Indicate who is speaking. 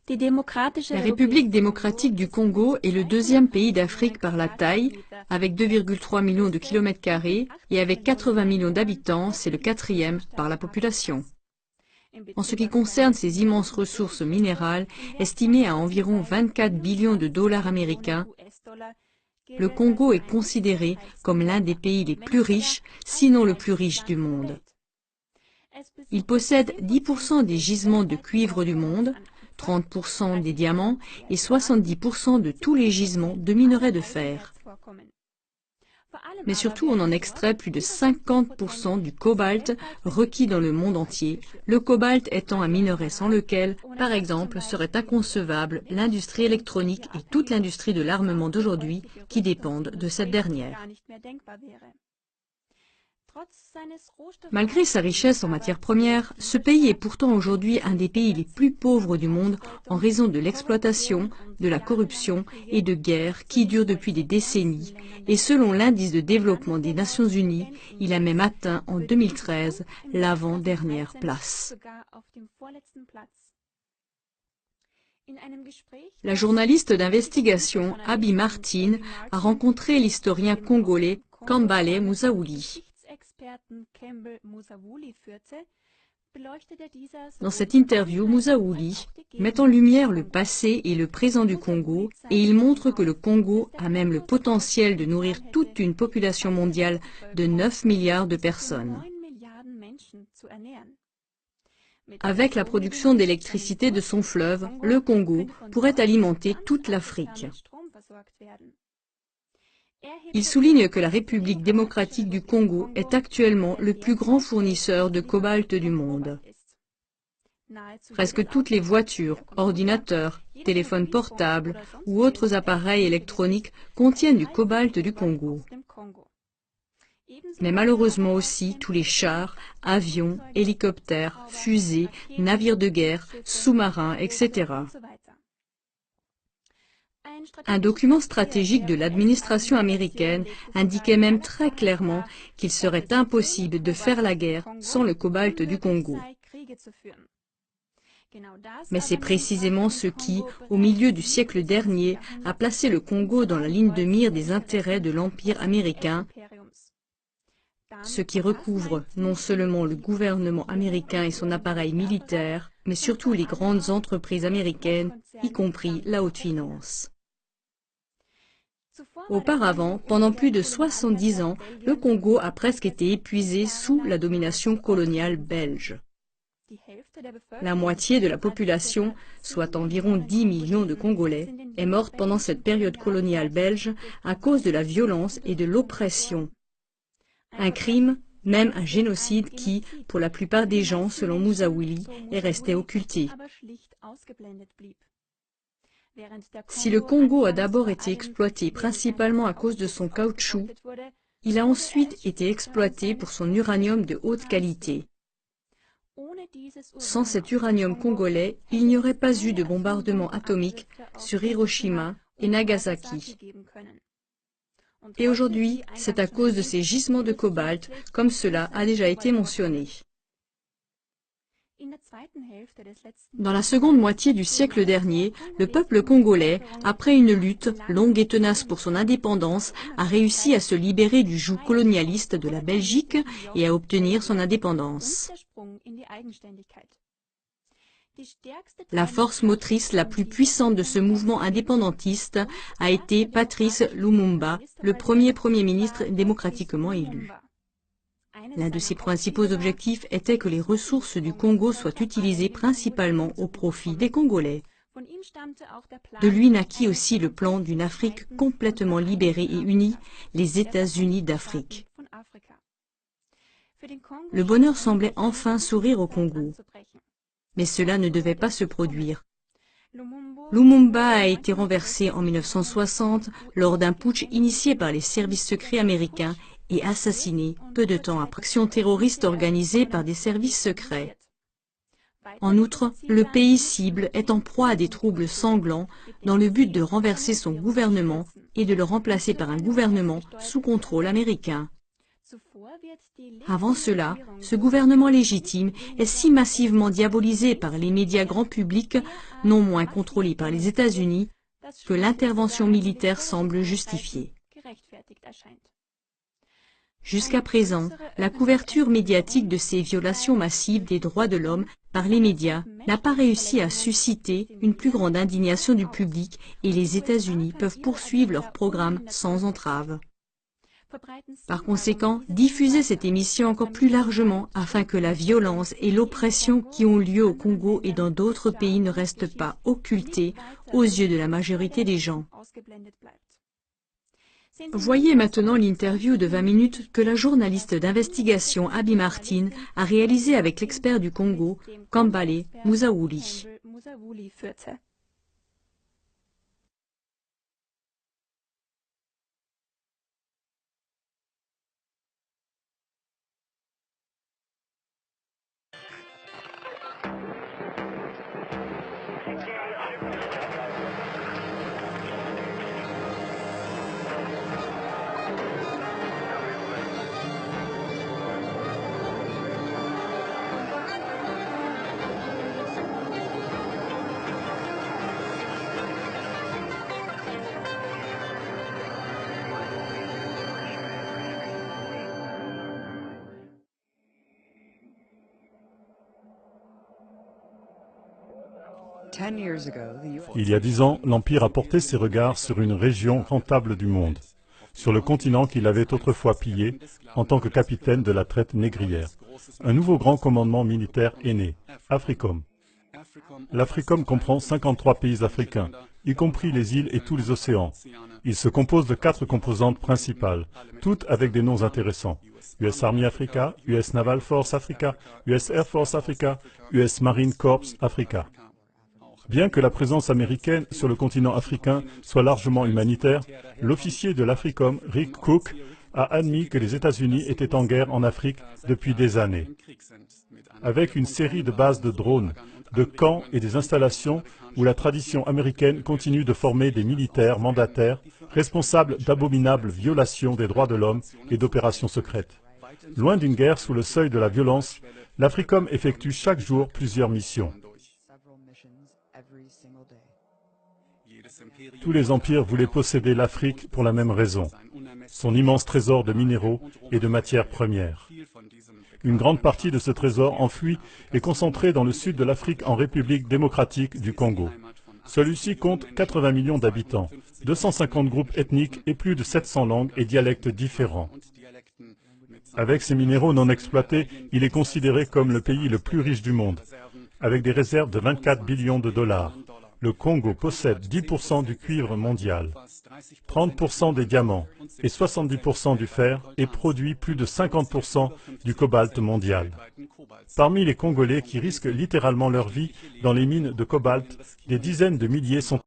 Speaker 1: La République démocratique du Congo est le deuxième pays d'Afrique par la taille, avec 2,3 millions de kilomètres carrés, et avec 80 millions d'habitants, c'est le quatrième par la population. En ce qui concerne ses immenses ressources minérales, estimées à environ 24 billions de dollars américains, le Congo est considéré comme l'un des pays les plus riches, sinon le plus riche du monde. Il possède 10% des gisements de cuivre du monde, 30% des diamants et 70% de tous les gisements de minerais de fer. Mais surtout, on en extrait plus de 50% du cobalt requis dans le monde entier, le cobalt étant un minerai sans lequel, par exemple, serait inconcevable l'industrie électronique et toute l'industrie de l'armement d'aujourd'hui qui dépendent de cette dernière. Malgré sa richesse en matières premières, ce pays est pourtant aujourd'hui un des pays les plus pauvres du monde en raison de l'exploitation, de la corruption et de guerres qui durent depuis des décennies, et selon l'indice de développement des Nations Unies, il a même atteint en 2013 l'avant-dernière place. La journaliste d'investigation Abby Martin a rencontré l'historien congolais Kambale Musaouli. Dans cette interview, Musaouli met en lumière le passé et le présent du Congo et il montre que le Congo a même le potentiel de nourrir toute une population mondiale de 9 milliards de personnes. Avec la production d'électricité de son fleuve, le Congo pourrait alimenter toute l'Afrique. Il souligne que la République démocratique du Congo est actuellement le plus grand fournisseur de cobalt du monde. Presque toutes les voitures, ordinateurs, téléphones portables ou autres appareils électroniques contiennent du cobalt du Congo. Mais malheureusement aussi tous les chars, avions, hélicoptères, fusées, navires de guerre, sous-marins, etc. Un document stratégique de l'administration américaine indiquait même très clairement qu'il serait impossible de faire la guerre sans le cobalt du Congo. Mais c'est précisément ce qui, au milieu du siècle dernier, a placé le Congo dans la ligne de mire des intérêts de l'Empire américain, ce qui recouvre non seulement le gouvernement américain et son appareil militaire, mais surtout les grandes entreprises américaines, y compris la haute finance. Auparavant, pendant plus de 70 ans, le Congo a presque été épuisé sous la domination coloniale belge. La moitié de la population, soit environ 10 millions de Congolais, est morte pendant cette période coloniale belge à cause de la violence et de l'oppression. Un crime, même un génocide qui, pour la plupart des gens, selon Musaouli, est resté occulté. Si le Congo a d'abord été exploité principalement à cause de son caoutchouc, il a ensuite été exploité pour son uranium de haute qualité. Sans cet uranium congolais, il n'y aurait pas eu de bombardement atomique sur Hiroshima et Nagasaki. Et aujourd'hui, c'est à cause de ces gisements de cobalt, comme cela a déjà été mentionné. Dans la seconde moitié du siècle dernier, le peuple congolais, après une lutte longue et tenace pour son indépendance, a réussi à se libérer du joug colonialiste de la Belgique et à obtenir son indépendance. La force motrice la plus puissante de ce mouvement indépendantiste a été Patrice Lumumba, le premier Premier ministre démocratiquement élu. L'un de ses principaux objectifs était que les ressources du Congo soient utilisées principalement au profit des Congolais. De lui naquit aussi le plan d'une Afrique complètement libérée et unie, les États-Unis d'Afrique. Le bonheur semblait enfin sourire au Congo. Mais cela ne devait pas se produire. Lumumba a été renversé en 1960 lors d'un putsch initié par les services secrets américains et assassiné peu de temps après action terroriste organisée par des services secrets. En outre, le pays cible est en proie à des troubles sanglants dans le but de renverser son gouvernement et de le remplacer par un gouvernement sous contrôle américain. Avant cela, ce gouvernement légitime est si massivement diabolisé par les médias grand public, non moins contrôlés par les États-Unis, que l'intervention militaire semble justifiée. Jusqu'à présent, la couverture médiatique de ces violations massives des droits de l'homme par les médias n'a pas réussi à susciter une plus grande indignation du public et les États-Unis peuvent poursuivre leur programme sans entrave. Par conséquent, diffusez cette émission encore plus largement afin que la violence et l'oppression qui ont lieu au Congo et dans d'autres pays ne restent pas occultées aux yeux de la majorité des gens. Voyez maintenant l'interview de 20 minutes que la journaliste d'investigation Abby Martin a réalisée avec l'expert du Congo, Kambale Muzaouli.
Speaker 2: Il y a 10 ans, l'Empire a porté ses regards sur une région rentable du monde, sur le continent qu'il avait autrefois pillé en tant que capitaine de la traite négrière. Un nouveau grand commandement militaire est né, AFRICOM. L'AFRICOM comprend 53 pays africains, y compris les îles et tous les océans. Il se compose de 4 composantes principales, toutes avec des noms intéressants. US Army Africa, US Naval Force Africa, US Air Force Africa, US Marine Corps Africa. Bien que la présence américaine sur le continent africain soit largement humanitaire, l'officier de l'AFRICOM, Rick Cook, a admis que les États-Unis étaient en guerre en Afrique depuis des années. Avec une série de bases de drones, de camps et des installations où la tradition américaine continue de former des militaires mandataires responsables d'abominables violations des droits de l'homme et d'opérations secrètes. Loin d'une guerre sous le seuil de la violence, l'AFRICOM effectue chaque jour plusieurs missions. Tous les empires voulaient posséder l'Afrique pour la même raison, son immense trésor de minéraux et de matières premières. Une grande partie de ce trésor enfoui est concentrée dans le sud de l'Afrique en République démocratique du Congo. Celui-ci compte 80 millions d'habitants, 250 groupes ethniques et plus de 700 langues et dialectes différents. Avec ses minéraux non exploités, il est considéré comme le pays le plus riche du monde, avec des réserves de 24 billions de dollars. Le Congo possède 10% du cuivre mondial, 30% des diamants et 70% du fer et produit plus de 50% du cobalt mondial. Parmi les Congolais qui risquent littéralement leur vie dans les mines de cobalt, des dizaines de milliers sont